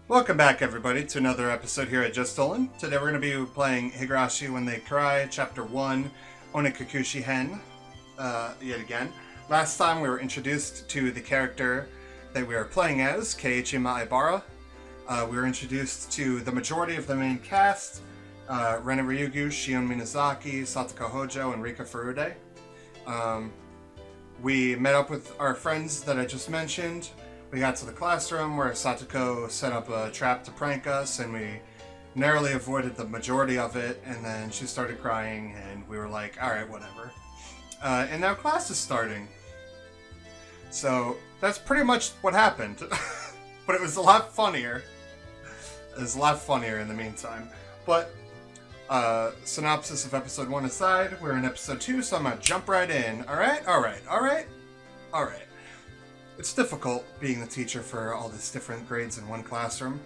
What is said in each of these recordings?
Welcome back, everybody, to another episode here at Dolan. Today we're going to be playing Higurashi When They Cry, Ch.1 Onikakushi Hen, yet again. Last time we were introduced to the character that we are playing as, Keiichima Ibara. We were introduced to the majority of the main cast, Rena Ryugu, Shion Minazaki, Satoko Hojo, and Rika Furude. We met up with our friends that I just mentioned. We got to the classroom where Satoko set up a trap to prank us, and we narrowly avoided the majority of it, and then she started crying, and we were like, alright, whatever. And now class is starting. So, that's pretty much what happened. But it was a lot funnier. It was a lot funnier in the meantime. But, synopsis of episode 1 aside, we're in episode 2, so I'm gonna jump right in. Alright. It's difficult being the teacher for all these different grades in one classroom.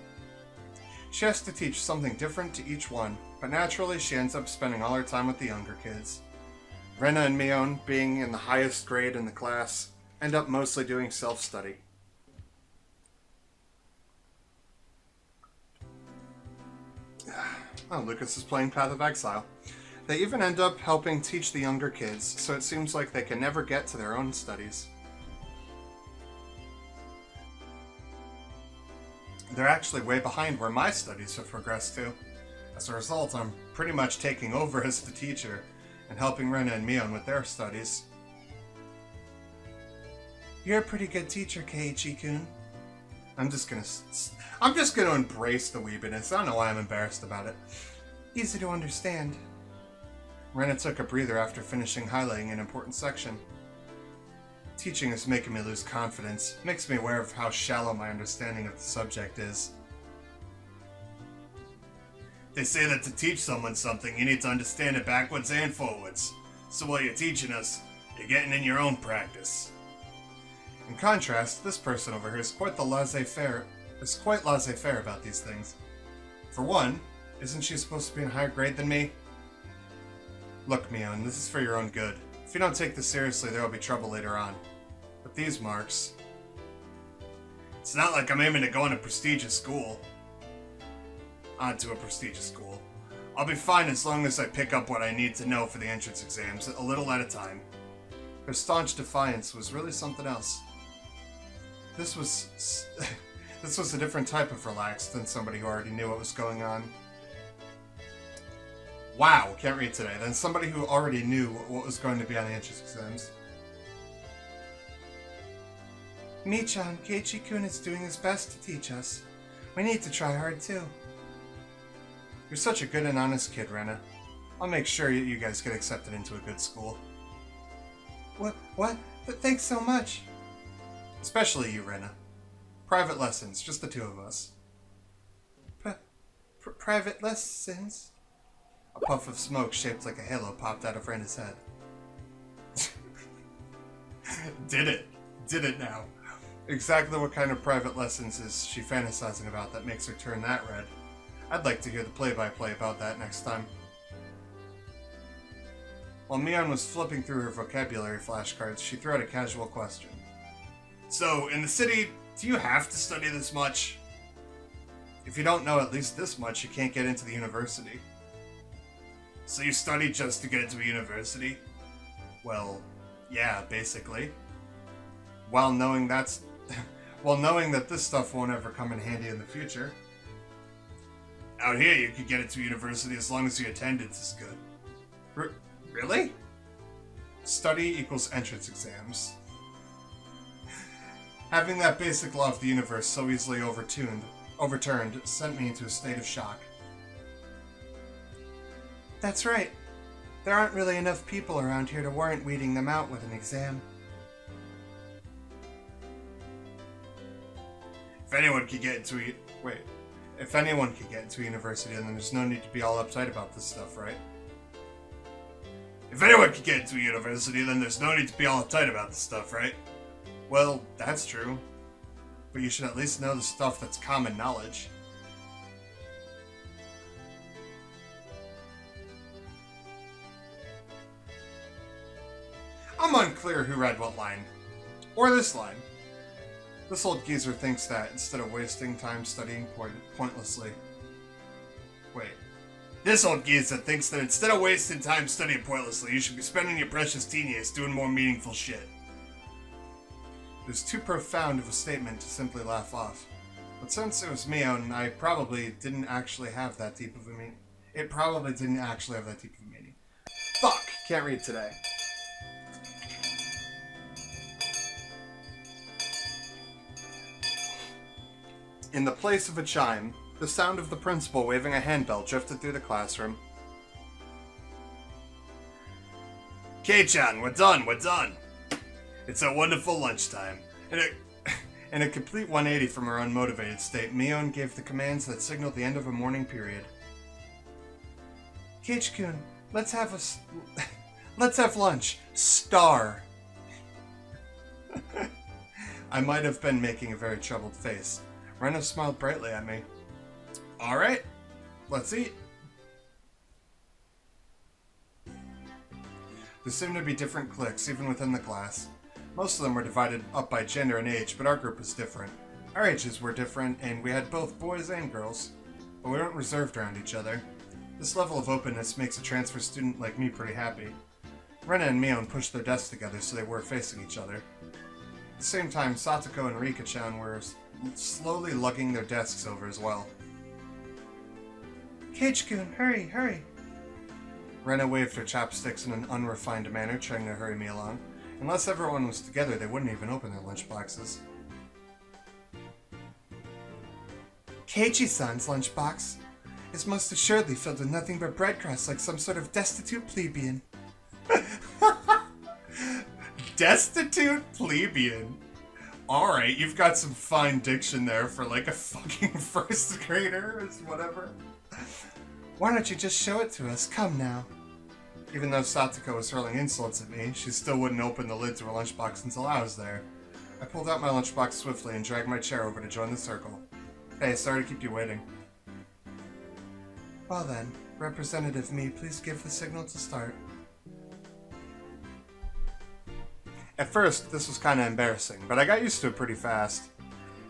She has to teach something different to each one, but naturally she ends up spending all her time with the younger kids. Rena and Mion, being in the highest grade in the class, end up mostly doing self-study. Oh, Lucas is playing Path of Exile. They even end up helping teach the younger kids, so it seems like they can never get to their own studies. They're actually way behind where my studies have progressed to. As a result, I'm pretty much taking over as the teacher and helping Rena and Mion with their studies. You're a pretty good teacher, Keiichi-kun. I'm just gonna embrace the weebiness. I don't know why I'm embarrassed about it. Easy to understand. Rena took a breather after finishing highlighting an important section. Teaching is making me lose confidence. Makes me aware of how shallow my understanding of the subject is. They say that to teach someone something, you need to understand it backwards and forwards. So while you're teaching us, you're getting in your own practice. In contrast, this person over here is quite laissez-faire about these things. For one, isn't she supposed to be in a higher grade than me? Look, Mion, this is for your own good. If you don't take this seriously, there will be trouble later on. With these marks... It's not like I'm aiming to go on a prestigious school. Onto a prestigious school. I'll be fine as long as I pick up what I need to know for the entrance exams, a little at a time. Her staunch defiance was really something else. This was a different type of relaxed than somebody who already knew what was going on. Wow, can't read today. Than somebody who already knew what was going to be on the entrance exams. Michan, Keiichi-kun is doing his best to teach us. We need to try hard too. You're such a good and honest kid, Rena. I'll make sure you guys get accepted into a good school. What? But thanks so much. Especially you, Rena. Private lessons, just the two of us. Private lessons? A puff of smoke shaped like a halo popped out of Rena's head. Did it now. Exactly what kind of private lessons is she fantasizing about that makes her turn that red? I'd like to hear the play-by-play about that next time. While Mion was flipping through her vocabulary flashcards, she threw out a casual question. So, in the city, do you have to study this much? If you don't know at least this much, you can't get into the university. So you study just to get into a university? Well, yeah, basically. While knowing that this stuff won't ever come in handy in the future. Out here, you could get into university as long as your attendance is good. Really? Study equals entrance exams. Having that basic law of the universe so easily overturned sent me into a state of shock. That's right. There aren't really enough people around here to warrant weeding them out with an exam. If anyone could get into university, then there's no need to be all uptight about this stuff, right? If anyone could get into university, then there's no need to be all uptight about this stuff, right? Well, that's true. But you should at least know the stuff that's common knowledge. I'm unclear who read what line. Or this line. This old geezer thinks that, instead of wasting time studying pointlessly... Wait. This old geezer thinks that instead of wasting time studying pointlessly, you should be spending your precious teen years doing more meaningful shit. It was too profound of a statement to simply laugh off. But since it was Mion, I probably didn't actually have that deep of a meaning. It probably didn't actually have that deep of a meaning. Fuck! Can't read today. In the place of a chime, the sound of the principal waving a handbell drifted through the classroom. Kei-chan, we're done, we're done! It's a wonderful lunchtime. In a complete 180 from her unmotivated state, Mion gave the commands that signaled the end of a morning period. Keiichi-kun, let's have lunch. Star! I might have been making a very troubled face. Rena smiled brightly at me. Alright, let's eat. There seemed to be different cliques, even within the class. Most of them were divided up by gender and age, but our group was different. Our ages were different, and we had both boys and girls, but we weren't reserved around each other. This level of openness makes a transfer student like me pretty happy. Rena and Mion pushed their desks together so they were facing each other. At the same time, Satoko and Rika-chan were slowly lugging their desks over as well. Keiichi-kun, hurry, hurry! Rena waved her chopsticks in an unrefined manner, trying to hurry me along. Unless everyone was together, they wouldn't even open their lunchboxes. Keiichi-san's lunchbox is most assuredly filled with nothing but bread crusts, like some sort of destitute plebeian. Destitute plebeian? Alright, you've got some fine diction there for like a fucking first grader or whatever. Why don't you just show it to us? Come now. Even though Satoko was hurling insults at me, she still wouldn't open the lid to her lunchbox until I was there. I pulled out my lunchbox swiftly and dragged my chair over to join the circle. Hey, sorry to keep you waiting. Well then, Representative Me, please give the signal to start. At first, this was kinda embarrassing, but I got used to it pretty fast.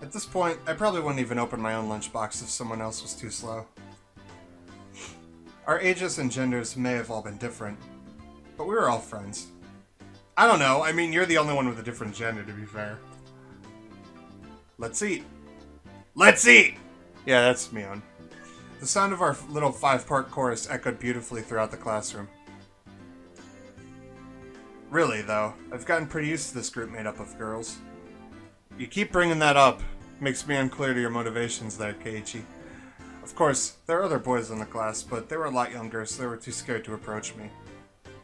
At this point, I probably wouldn't even open my own lunchbox if someone else was too slow. Our ages and genders may have all been different, but we were all friends. I don't know, I mean, you're the only one with a different gender, to be fair. Let's eat. Let's eat! Yeah, that's Mion. The sound of our little 5-part chorus echoed beautifully throughout the classroom. Really, though, I've gotten pretty used to this group made up of girls. You keep bringing that up. Makes me unclear to your motivations there, Keiichi. Of course, there are other boys in the class, but they were a lot younger, so they were too scared to approach me.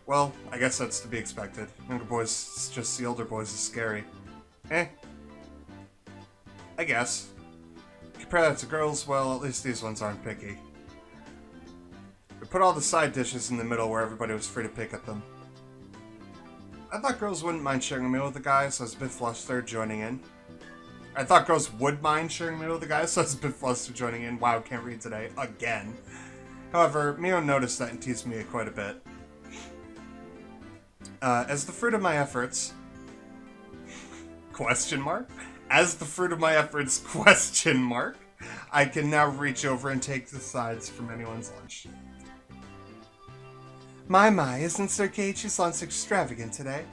Well, I guess that's to be expected. Younger boys just see older boys as scary. Eh. I guess. Compare that to girls, well, at least these ones aren't picky. We put all the side dishes in the middle where everybody was free to pick at them. I thought girls wouldn't mind sharing a meal with the guys, so I was a bit flustered joining in. I thought girls would mind sharing a meal with the guys, so I was a bit flustered joining in. Wow, can't read today. Again. However, Mion noticed that and teased me quite a bit. As the fruit of my efforts... question mark? As the fruit of my efforts, question mark, I can now reach over and take the sides from anyone's lunch. My, isn't Sir Keiichi's lunch extravagant today?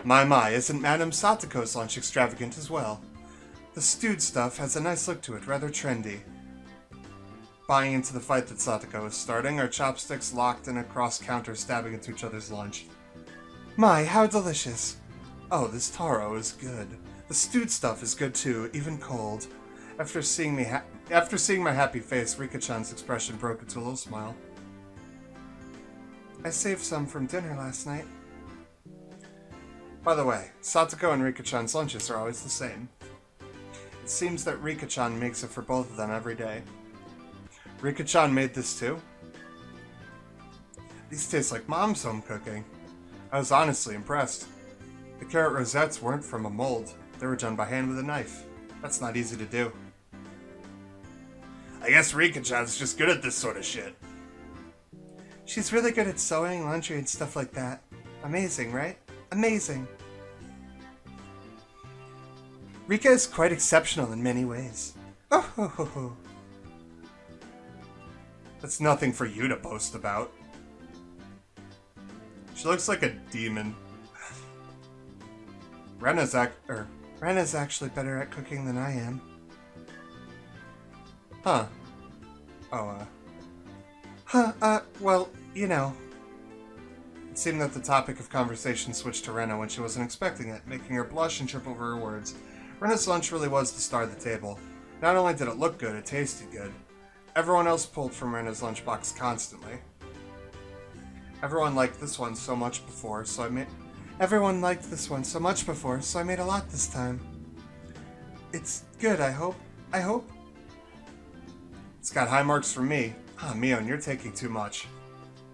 My, isn't Madame Satoko's lunch extravagant as well? The stewed stuff has a nice look to it, rather trendy. Buying into the fight that Satoko is starting, our chopsticks locked in a cross-counter stabbing into each other's lunch. My, how delicious! Oh, this taro is good. The stewed stuff is good too, even cold. After seeing my happy face, Rika-chan's expression broke into a little smile. I saved some from dinner last night. By the way, Satoko and Rika-chan's lunches are always the same. It seems that Rika-chan makes it for both of them every day. Rika-chan made this too? These taste like Mom's home cooking. I was honestly impressed. The carrot rosettes weren't from a mold. They were done by hand with a knife. That's not easy to do. I guess Rika-chan's just good at this sort of shit. She's really good at sewing, laundry, and stuff like that. Amazing, right? Amazing. Rika is quite exceptional in many ways. Oh ho ho ho. That's nothing for you to boast about. She looks like a demon. Rena's actually better at cooking than I am. Huh. Oh, well, you know. It seemed that the topic of conversation switched to Rena when she wasn't expecting it, making her blush and trip over her words. Rena's lunch really was the star of the table. Not only did it look good, it tasted good. Everyone else pulled from Rena's lunchbox constantly. Everyone liked this one so much before, so I made a lot this time. It's good, I hope. It's got high marks from me. Ah, Mion, you're taking too much.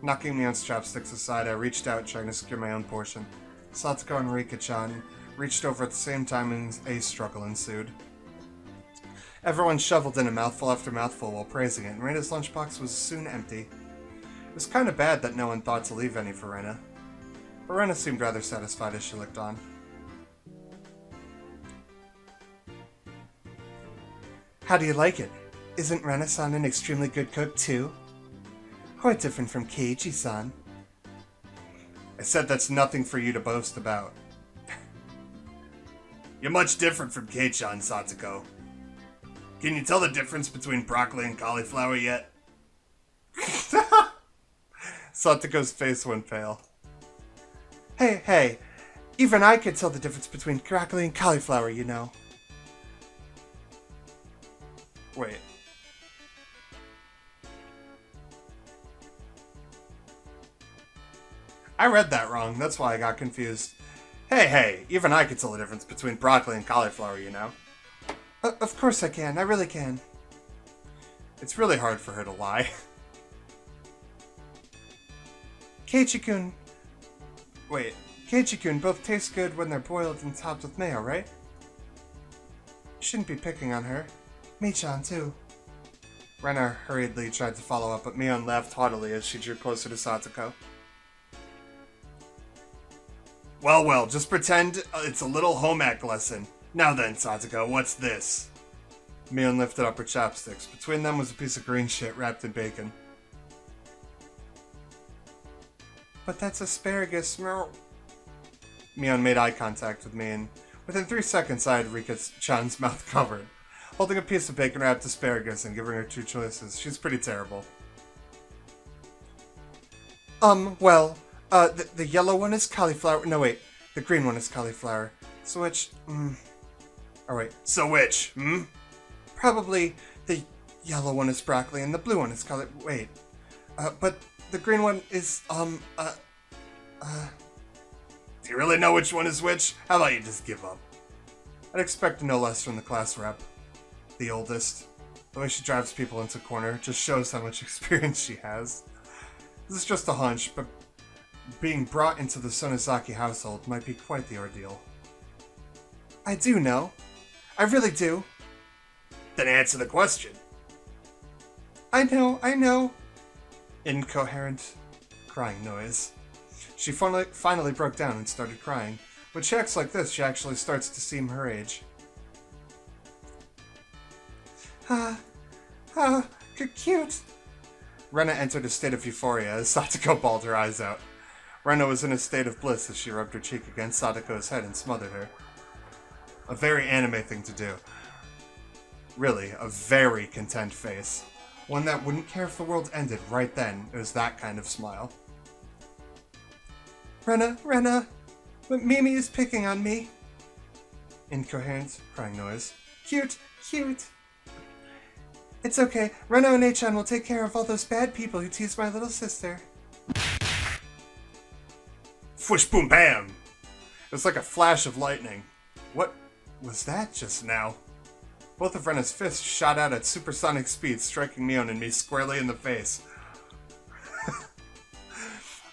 Knocking Mion's chopsticks aside, I reached out, trying to secure my own portion. Satsuko and Rika-chan reached over at the same time and a struggle ensued. Everyone shoveled in a mouthful after mouthful while praising it, and Rena's lunchbox was soon empty. It was kind of bad that no one thought to leave any for Rena. But Rena seemed rather satisfied as she looked on. How do you like it? Isn't Rena-san an extremely good cook, too? Quite different from Keiichi-san. I said that's nothing for you to boast about. You're much different from Kei-chan, Satsuko. Can you tell the difference between broccoli and cauliflower yet? Satsuko's face went pale. Hey, even I could tell the difference between broccoli and cauliflower, you know. Wait. I read that wrong, that's why I got confused. Hey, even I could tell the difference between broccoli and cauliflower, you know. Of course I can, I really can. It's really hard for her to lie. Keiichi-kun both taste good when they're boiled and topped with mayo, right? Shouldn't be picking on her. Mi-chan, too. Rena hurriedly tried to follow up, but Mion laughed haughtily as she drew closer to Satsuko. Well, just pretend it's a little home ec lesson. Now then, Satsuko, what's this? Mion lifted up her chopsticks. Between them was a piece of green shit wrapped in bacon. But that's asparagus. Mion made eye contact with me, and within 3 seconds I had Rika-chan's mouth covered. Holding a piece of bacon-wrapped asparagus and giving her two choices. She's pretty terrible. The yellow one is cauliflower. No, wait. The green one is cauliflower. So which, So which, Probably the yellow one is broccoli and the blue one is cauliflower. But the green one is, Do you really know which one is which? How about you just give up? I'd expect no less from the class rep. The oldest. The way she drives people into a corner just shows how much experience she has. This is just a hunch, but being brought into the Sonozaki household might be quite the ordeal. I do know. I really do. Then answer the question. I know. Incoherent crying noise. She finally broke down and started crying. When she acts like this, she actually starts to seem her age. Cute. Rena entered a state of euphoria as Satsuko bawled her eyes out. Rena was in a state of bliss as she rubbed her cheek against Sadako's head and smothered her. A very anime thing to do. Really, a very content face. One that wouldn't care if the world ended right then. It was that kind of smile. Rena, but Mimi is picking on me. Incoherent, crying noise. Cute. It's okay. Rena and Echan will take care of all those bad people who tease my little sister. Fwish boom bam! It was like a flash of lightning. What was that just now? Both of Rena's fists shot out at supersonic speed, striking Mion and me squarely in the face.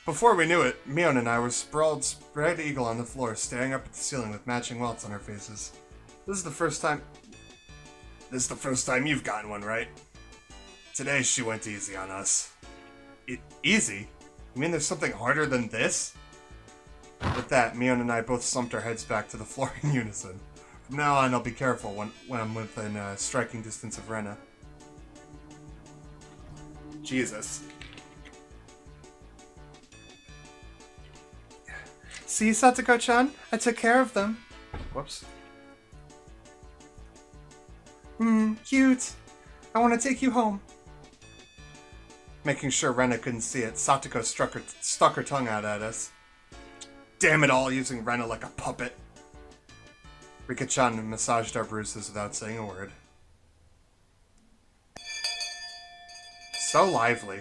Before we knew it, Mion and I were sprawled spread eagle on the floor, staring up at the ceiling with matching welts on our faces. This is the first time you've gotten one, right? Today she went easy on us. Easy? You mean there's something harder than this? With that, Mion and I both slumped our heads back to the floor in unison. From now on, I'll be careful when I'm within striking distance of Rena. Jesus. See, Satoko-chan? I took care of them. Whoops. Cute. I want to take you home. Making sure Rena couldn't see it, Satoko stuck her tongue out at us. Damn it all, using Rena like a puppet. Rika-chan massaged our bruises without saying a word. So lively.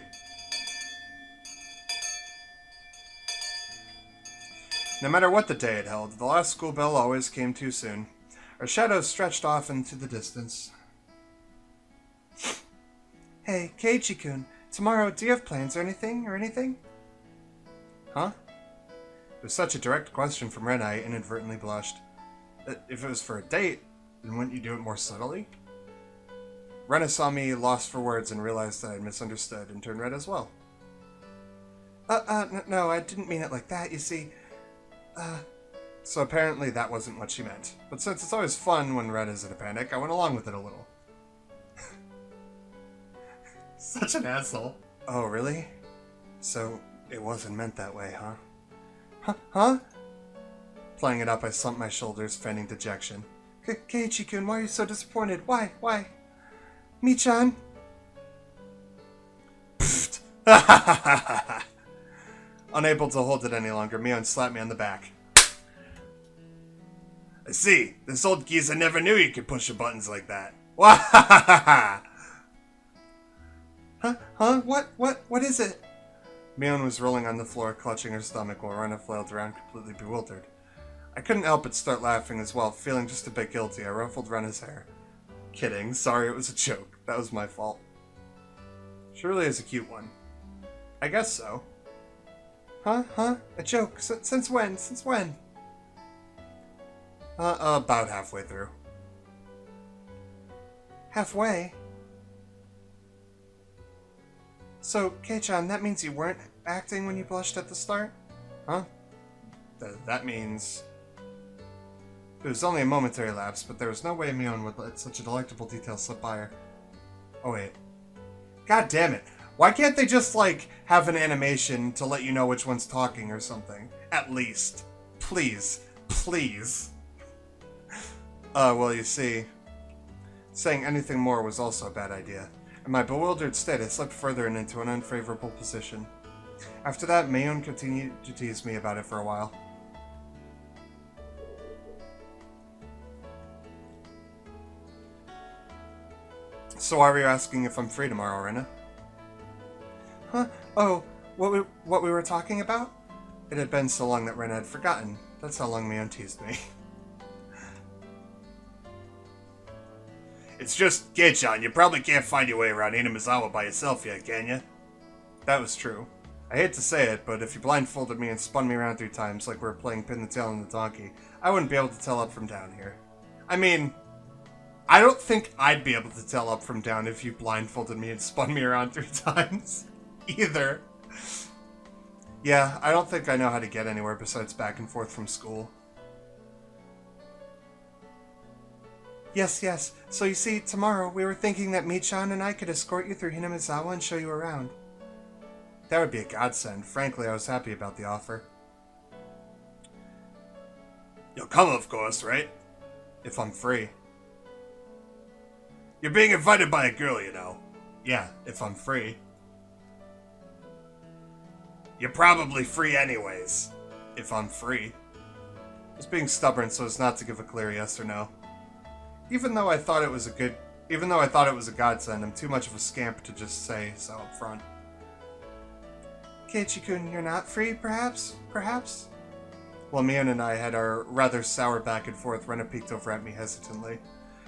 No matter what the day it held, the last school bell always came too soon. Our shadows stretched off into the distance. Hey, Keiichi-kun, tomorrow, do you have plans or anything? Huh? It was such a direct question from Ren, I inadvertently blushed. If it was for a date, then wouldn't you do it more subtly? Rena saw me lost for words and realized that I had misunderstood and turned red as well. No, I didn't mean it like that, you see. So apparently that wasn't what she meant. But since it's always fun when Red is in a panic, I went along with it a little. Such an asshole. Oh, really? So it wasn't meant that way, huh? Huh? Playing it up, I slumped my shoulders, feigning dejection. Keiichi-kun, why are you so disappointed? Why? Mi-chan? Unable to hold it any longer, Mion slapped me on the back. I see. This old geezer never knew you could push the buttons like that. Wahahaha! Huh? What is it? Mion was rolling on the floor, clutching her stomach while Rena flailed around, completely bewildered. I couldn't help but start laughing as well, feeling just a bit guilty. I ruffled Rena's hair. Kidding. Sorry, it was a joke. That was my fault. She really is a cute one. I guess so. Huh? A joke? Since when? About halfway through. Halfway? So, Kei-chan, that means you weren't acting when you blushed at the start? Huh? That means... It was only a momentary lapse, but there was no way Mion would let such a delectable detail slip by her. Oh wait. God damn it. Why can't they just, have an animation to let you know which one's talking or something? At least. Please. Well, you see, saying anything more was also a bad idea. In my bewildered state, I slipped further and into an unfavorable position. After that, Mion continued to tease me about it for a while. So why were you asking if I'm free tomorrow, Rena? Huh? Oh, what we were talking about? It had been so long that Rena had forgotten. That's how long Mion teased me. It's just, Kei-chan, you probably can't find your way around Inamizawa by yourself yet, can you? That was true. I hate to say it, but if you blindfolded me and spun me around 3 times like we were playing pin the tail on the donkey, I wouldn't be able to tell up from down here. I mean, I don't think I'd be able to tell up from down if you blindfolded me and spun me around 3 times. Either. Yeah, I don't think I know how to get anywhere besides back and forth from school. Yes. So you see, tomorrow we were thinking that Mi-chan and I could escort you through Hinamizawa and show you around. That would be a godsend. Frankly, I was happy about the offer. You'll come, of course, right? If I'm free. You're being invited by a girl, you know. Yeah, if I'm free. You're probably free anyways. If I'm free. I was being stubborn so as not to give a clear yes or no. Even though I thought it was a godsend, I'm too much of a scamp to just say so up front. Keiichi-kun, you're not free, perhaps? While Mion and I had our rather sour back and forth, Rena peeked over at me hesitantly.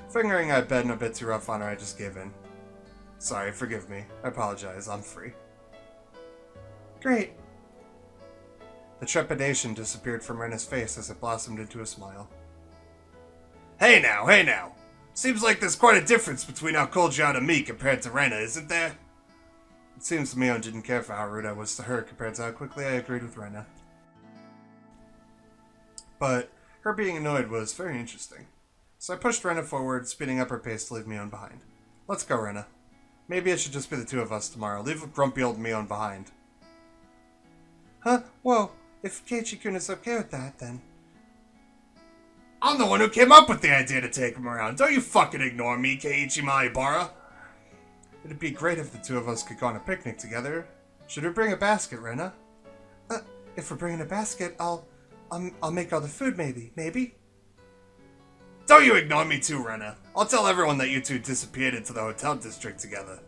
Figuring I'd been a bit too rough on her, I just gave in. Sorry, forgive me. I apologize, I'm free. Great. The trepidation disappeared from Rena's face as it blossomed into a smile. Hey now! Seems like there's quite a difference between how cold you are to me compared to Rena, isn't there? It seems Mion didn't care for how rude I was to her compared to how quickly I agreed with Rena. But her being annoyed was very interesting. So I pushed Rena forward, speeding up her pace to leave Mion behind. Let's go, Rena. Maybe it should just be the two of us tomorrow. Leave grumpy old Mion behind. Huh? Whoa. If Keiichi-kun is okay with that, then... I'm the one who came up with the idea to take him around. Don't you fucking ignore me, Keiichi Maibara. It'd be great if the two of us could go on a picnic together. Should we bring a basket, Rena? If we're bringing a basket, I'll make all the food, maybe. Maybe? Don't you ignore me too, Rena. I'll tell everyone that you two disappeared into the hotel district together.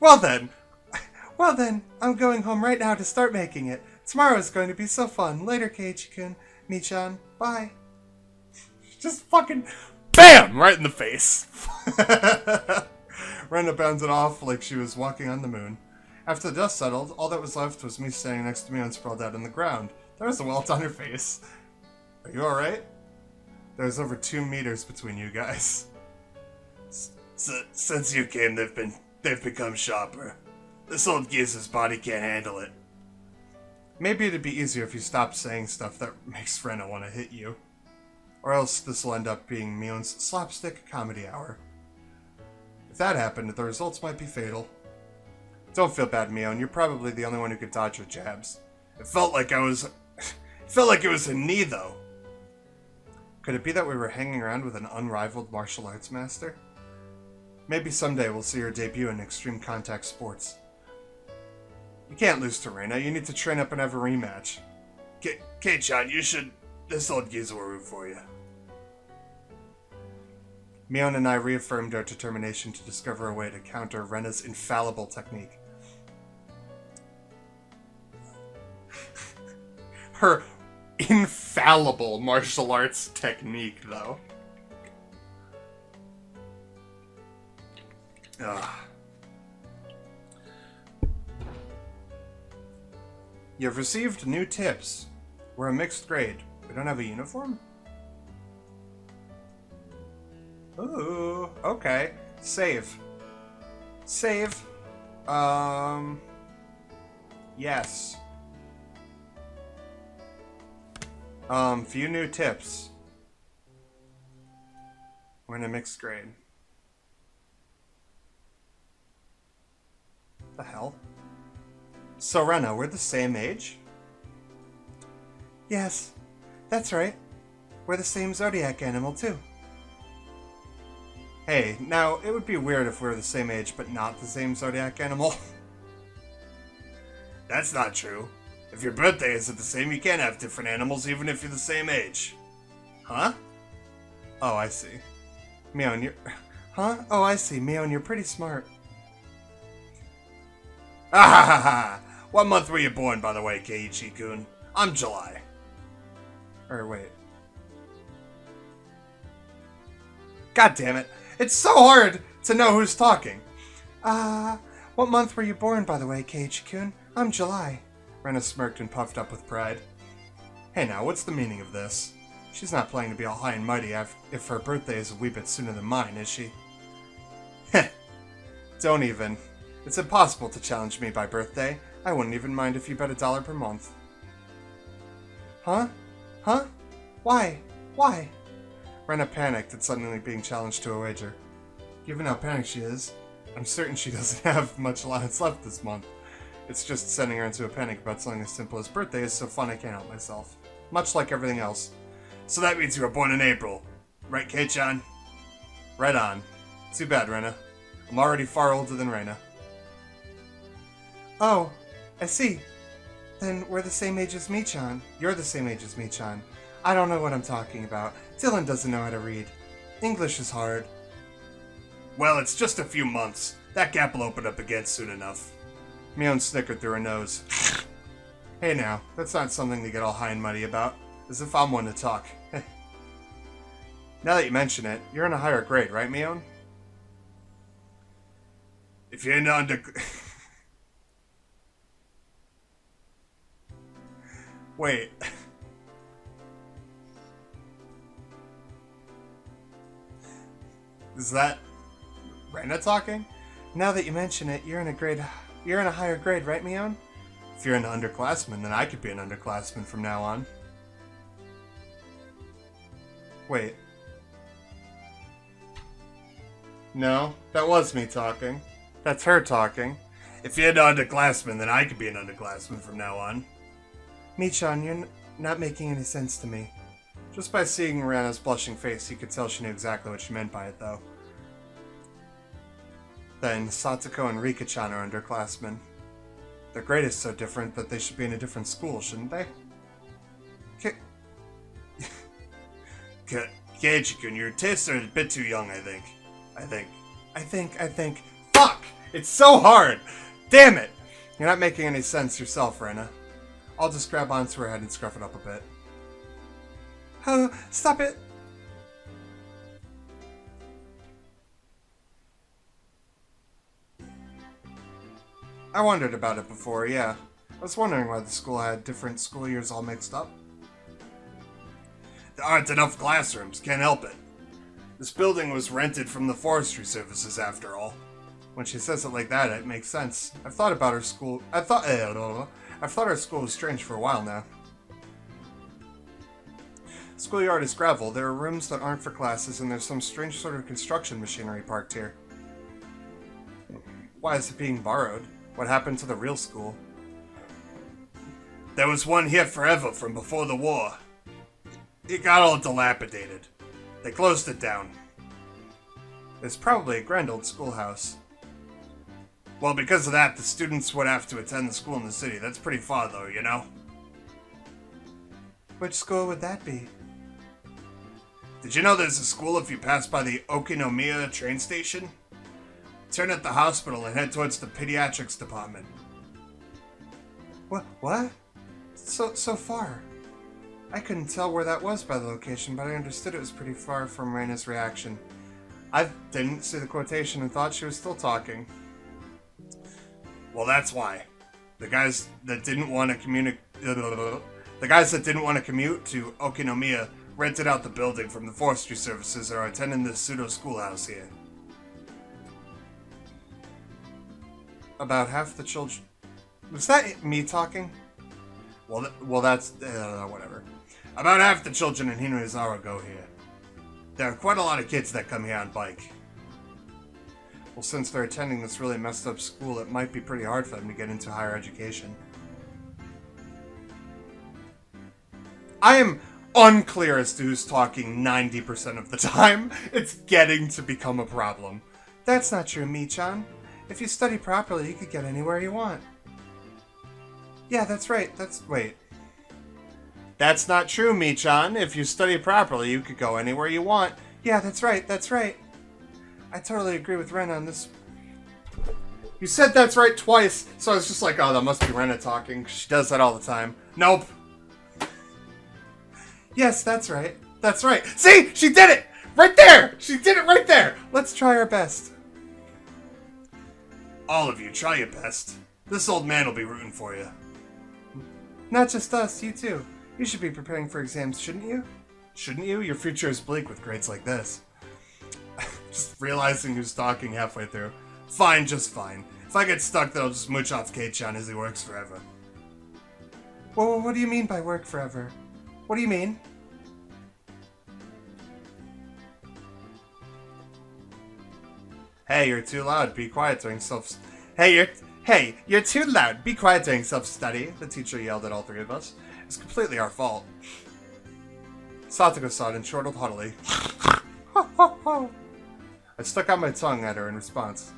Well then, I'm going home right now to start making it. Tomorrow is going to be so fun. Later, Keiichi-kun. Mi-chan. Bye. Just fucking BAM! Right in the face. Rena bounded off like she was walking on the moon. After the dust settled, all that was left was me standing next to me and sprawled out on the ground. There was a welt on her face. Are you alright? There's over 2 meters between you guys. Since you came, they've become sharper. This old geezer's body can't handle it. Maybe it'd be easier if you stopped saying stuff that makes Rena want to hit you. Or else this'll end up being Mion's slapstick comedy hour. If that happened, the results might be fatal. Don't feel bad, Mion. You're probably the only one who could dodge her jabs. It felt like it was a knee, though. Could it be that we were hanging around with an unrivaled martial arts master? Maybe someday we'll see her debut in extreme contact sports. You can't lose to Rena. You need to train up and have a rematch. Kei-chan, you should... This old geezer will root for you. Mion and I reaffirmed our determination to discover a way to counter Rena's infallible technique. Her infallible martial arts technique, though. Ugh. You've received new tips. We're a mixed grade. We don't have a uniform? Ooh, okay. Save. Save. Yes. Few new tips. We're in a mixed grade. The hell? So, Rena, we're the same age? Yes, that's right. We're the same zodiac animal, too. Hey, now, it would be weird if we were the same age but not the same zodiac animal. That's not true. If your birthday isn't the same, you can't have different animals even if you're the same age. Huh? Oh, I see. Mion, you're... Huh? Oh, I see. Mion, you're pretty smart. Ah ha ha ha! What month were you born, by the way, Keiichi-kun? I'm July. Or wait. God damn it. It's so hard to know who's talking. What month were you born, by the way, Keiichi-kun? I'm July. Rena smirked and puffed up with pride. Hey now, what's the meaning of this? She's not planning to be all high and mighty if her birthday is a wee bit sooner than mine, is she? Heh. Don't even. It's impossible to challenge me by birthday. I wouldn't even mind if you bet $1 per month. Huh? Huh? Why? Why? Rena panicked at suddenly being challenged to a wager. Given how panicked she is, I'm certain she doesn't have much allowance left this month. It's just sending her into a panic about something as simple as birthday is so fun I can't help myself. Much like everything else. So that means you were born in April. Right, Kei-chan? Right on. Too bad, Rena. I'm already far older than Rena. Oh, I see. Then we're the same age as Mi-chan. You're the same age as Mi-chan. I don't know what I'm talking about. Dylan doesn't know how to read. English is hard. Well, it's just a few months. That gap will open up again soon enough. Mion snickered through her nose. Hey now, that's not something to get all high and mighty about. As if I'm one to talk. Now that you mention it, you're in a higher grade, right, Mion? If you're in Wait. Is that Rena talking? Now that you mention it, you're in a higher grade, right, Mion? If you're an underclassman, then I could be an underclassman from now on. Wait. No, that was me talking. That's her talking. If you're an underclassman, then I could be an underclassman from now on. Michan, you're not making any sense to me. Just by seeing Miranda's blushing face, you could tell she knew exactly what she meant by it, though. Then, Satoko and Rika-chan are underclassmen. Their grade is so different that they should be in a different school, shouldn't they? Keiji-kun, your tastes are a bit too young, I think. Fuck! It's so hard! Damn it! You're not making any sense yourself, Rena. I'll just grab onto her head and scruff it up a bit. Oh, stop it! I wondered about it before, yeah. I was wondering why the school had different school years all mixed up. There aren't enough classrooms, can't help it. This building was rented from the forestry services after all. When she says it like that, it makes sense. I've thought about her school. I've thought her school was strange for a while now. Schoolyard is gravel. There are rooms that aren't for classes, and there's some strange sort of construction machinery parked here. Why is it being borrowed? What happened to the real school? There was one here forever from before the war. It got all dilapidated. They closed it down. There's probably a grand old schoolhouse. Well, because of that, the students would have to attend the school in the city. That's pretty far, though, you know? Which school would that be? Did you know there's a school if you pass by the Okinomiya train station? Turn at the hospital and head towards the pediatrics department. What? So far. I couldn't tell where that was by the location, but I understood it was pretty far from Reina's reaction. I didn't see the quotation and thought she was still talking. Well, that's why. The guys that didn't want to commute to Okinomiya rented out the building from the forestry services and are attending this pseudo schoolhouse here. About half the children... Was that me talking? Well, that's... whatever. About half the children in Hinamizawa go here. There are quite a lot of kids that come here on bike. Well, since they're attending this really messed up school, it might be pretty hard for them to get into higher education. I am unclear as to who's talking 90% of the time. It's getting to become a problem. That's not true, Michan. If you study properly, you could get anywhere you want. Yeah, that's right. Wait. That's not true, Michan. If you study properly, you could go anywhere you want. Yeah, that's right. I totally agree with Rena on this. You said that's right twice, so I was just like, oh, that must be Rena talking. She does that all the time. Nope. Yes, that's right. See? She did it! Right there! She did it right there! Let's try our best. All of you, try your best. This old man will be rooting for you. Not just us, you too. You should be preparing for exams, shouldn't you? Shouldn't you? Your future is bleak with grades like this. Just realizing who's talking halfway through. Fine, just fine. If I get stuck, then I'll just mooch off Kei-chan as he works forever. Well, what do you mean by work forever? What do you mean? Hey, you're too loud. Be quiet during Hey, you're too loud. Be quiet during self-study. The teacher yelled at all three of us. It's completely our fault. Satoko saw it and chortled haughtily. I stuck out my tongue at her in response.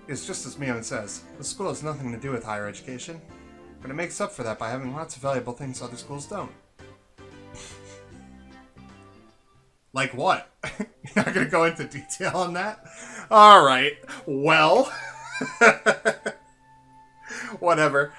It's just as Mion says. The school has nothing to do with higher education. But it makes up for that by having lots of valuable things other schools don't. Like what? You're not gonna go into detail on that? Alright, well... Whatever.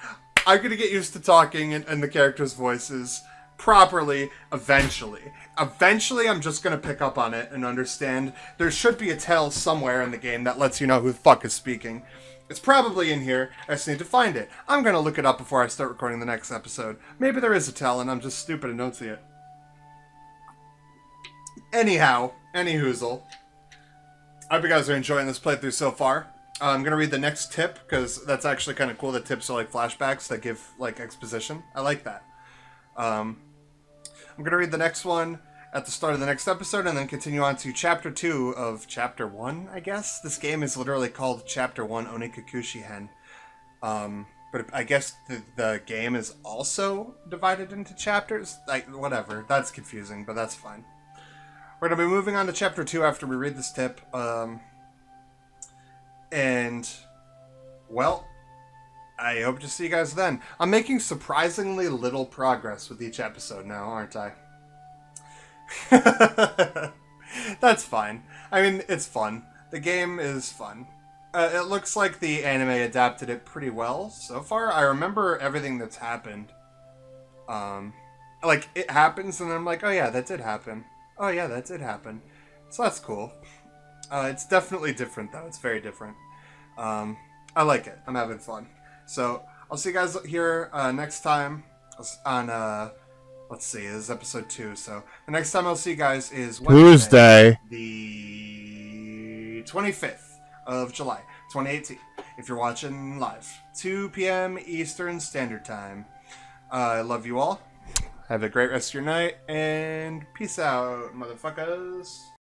I'm gonna get used to talking in the characters' voices properly eventually. Eventually, I'm just gonna pick up on it and understand there should be a tell somewhere in the game that lets you know who the fuck is speaking. It's probably in here. I just need to find it. I'm gonna look it up before I start recording the next episode. Maybe there is a tell and I'm just stupid and don't see it. Anyhow, anyhoozle. I hope you guys are enjoying this playthrough so far. I'm gonna read the next tip, because that's actually kind of cool. The tips are like flashbacks that give, like, exposition. I like that. I'm gonna read the next one, at the start of the next episode, and then continue on to Chapter 2 of Chapter 1, I guess. This game is literally called Ch.1 Onikakushi Hen. But I guess the game is also divided into chapters. Like, whatever. That's confusing, but that's fine. We're going to be moving on to Chapter 2 after we read this tip. And, well, I hope to see you guys then. I'm making surprisingly little progress with each episode now, aren't I? That's fine. I mean, it's fun. The game is fun. It looks like the anime adapted it pretty well so far. I remember everything that's happened. Like, it happens, and then I'm like, oh yeah, that did happen. Oh yeah, that did happen. So that's cool. It's definitely different, though. It's very different. I like it. I'm having fun. So, I'll see you guys here next time on, let's see, this is episode 2. So, the next time I'll see you guys is Wednesday, the 25th of July, 2018. If you're watching live, 2 p.m. Eastern Standard Time. I love you all. Have a great rest of your night, and peace out, motherfuckers.